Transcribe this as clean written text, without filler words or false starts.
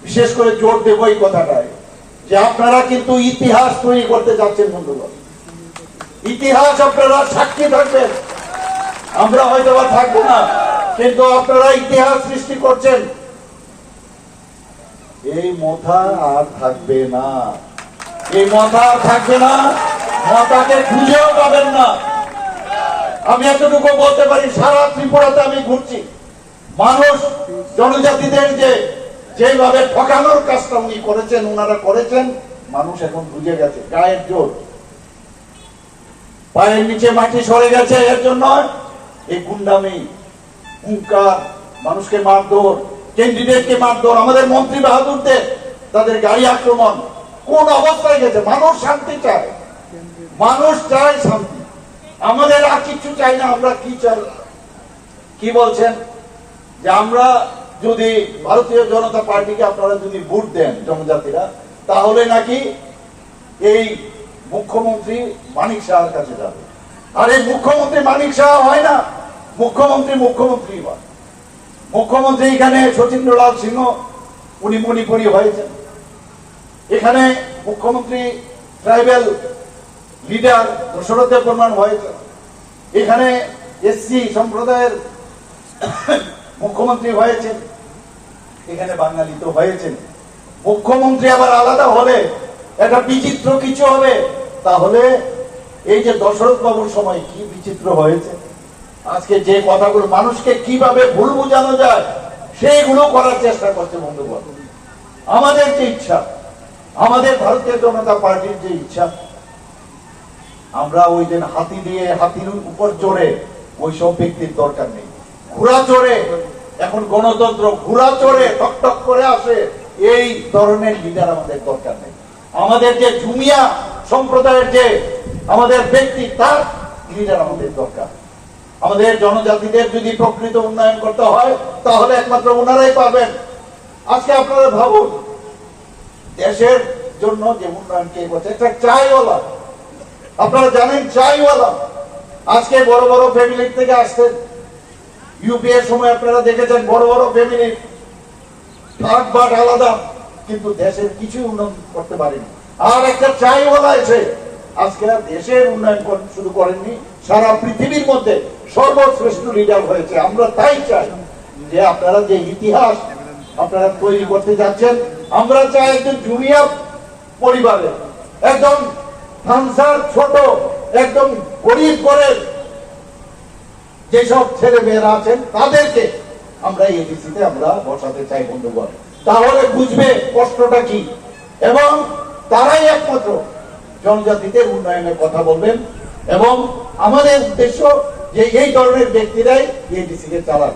বিশেষ করে জোর দেব এই কথাটায় যে আপনারা কিন্তু ইতিহাস তৈরি করতে যাচ্ছেন বন্ধুগণ। ইতিহাস আপনারা সাক্ষী থাকবেন, আমরা হয়তো বা থাকবো না, কিন্তু আপনারা ইতিহাস সৃষ্টি করছেন। এই মথা আর থাকবে না, এই মথা আর থাকবে না, মথাকে খুঁজেও পাবেন না। আমি এতটুকু বলতে পারি, সারা ত্রিপুরাতে আমি ঘুরছি, মানুষ জনজাতিদের যেভাবে ঠকানোর কাজটা উনি করেছেন, ওনারা করেছেন, মানুষ এখন বুঝে গেছে। গায়ের জোর, পায়ের নিচে মাটি সরে গেছে। এর জন্য এই গুন্ডামি, হুঙ্কার, মানুষকে মারধর, ক্যান্ডিডেটকে মারধর, আমাদের মন্ত্রী বাহাদুরদের তাদের গাড়ি আক্রমণ, কোন অবস্থায় গেছে? মানুষ শান্তি চায়, মানুষ চায় শান্তি। আমাদের আর কিছু চাই না। আমরা কি চাই? কি বলছেন যে আমরা যদি ভারতীয় জনতা পার্টিকে আপনারা যদি ভোট দেন জনজাতিরা, তাহলে নাকি এই মুখ্যমন্ত্রী মানিক শাহের কাছে যাবে। আর এই মুখ্যমন্ত্রী মানিক শাহ হয় না, মুখ্যমন্ত্রী হয়। মুখ্যমন্ত্রী এখানে শচীন্দ্রলাল সিংহ, উনি মণিপুরি হয়েছেন। এখানে মুখ্যমন্ত্রী ট্রাইবেল লিডার দশরথ দেববর্মন হয়েছে। এখানে এসসি সম্প্রদায়ের মুখ্যমন্ত্রী হয়েছেন, এখানে বাঙালি তো হয়েছেন। মুখ্যমন্ত্রী আবার আলাদা হলে একটা বিচিত্র কিছু হবে। তাহলে এই যে দশরথ বাবুর সময় কি বিচিত্র হয়েছে, আজকে যে কথাগুলো মানুষকে কিভাবে ভুল বোঝানো যায় সেইগুলো করার চেষ্টা করছে বন্ধুগণ। আমাদের যে ইচ্ছা, আমাদের ভারতীয় জনতা পার্টির যে ইচ্ছা, আমরা ওই দিন হাতি দিয়ে হাতির উপর চড়ে ওইসব ব্যক্তির দরকার নেই। ঘোড়া চড়ে, এখন গণতন্ত্র, ঘোড়া চড়ে টক করে আসে, এই ধরনের লিডার আমাদের দরকার নেই। আমাদের যে ঝুমিয়া সম্প্রদায়ের যে আমাদের ব্যক্তি, তার লিডার আমাদের দরকার। আমাদের জনজাতিদের যদি প্রকৃত উন্নয়ন করতে হয়, তাহলে একমাত্র ওনারাই পাবেন। আজকে আপনারা ভাবুন, দেশের জন্য যে উন্নয়ন কে করছে, একটা চাইওয়ালা, আপনারা জানেন চাইওয়ালা আজকে বড় বড় ফ্যামিলি থেকে আসতেন। ইউপি এর সময় আপনারা দেখেছেন বড় বড় ফ্যামিলি, ভাগ ভাগ আলাদা, কিন্তু দেশের কিছু উন্নয়ন করতে পারেনি। আর একটা চাইওয়ালা এসে আজকে দেশের উন্নয়ন শুরু করেননি, সারা পৃথিবীর মধ্যে সর্বশ্রেষ্ঠ লিডার হয়েছে। আমরা তাই চাই যে আপনারা যে ইতিহাস আপনারা তৈরি করতে যাচ্ছেন, আমরা চাই একজন জুনিয়র পরিবারের একদম সংসার ছোট, একদম গরিব ঘরের যেসব ছেলে মেয়েরা আছেন, তাদেরকে আমরা এডিসিতে আমরা বসাতে চাই বন্ধুগণ। তাহলে বুঝবে কষ্টটা কি, এবং তারাই একমাত্র জনজাতিদের উন্নয়নের কথা বলবেন। এবং আমাদের উদ্দেশ্য যে এই ধরনের ব্যক্তিরাই এডিসিকে চালান।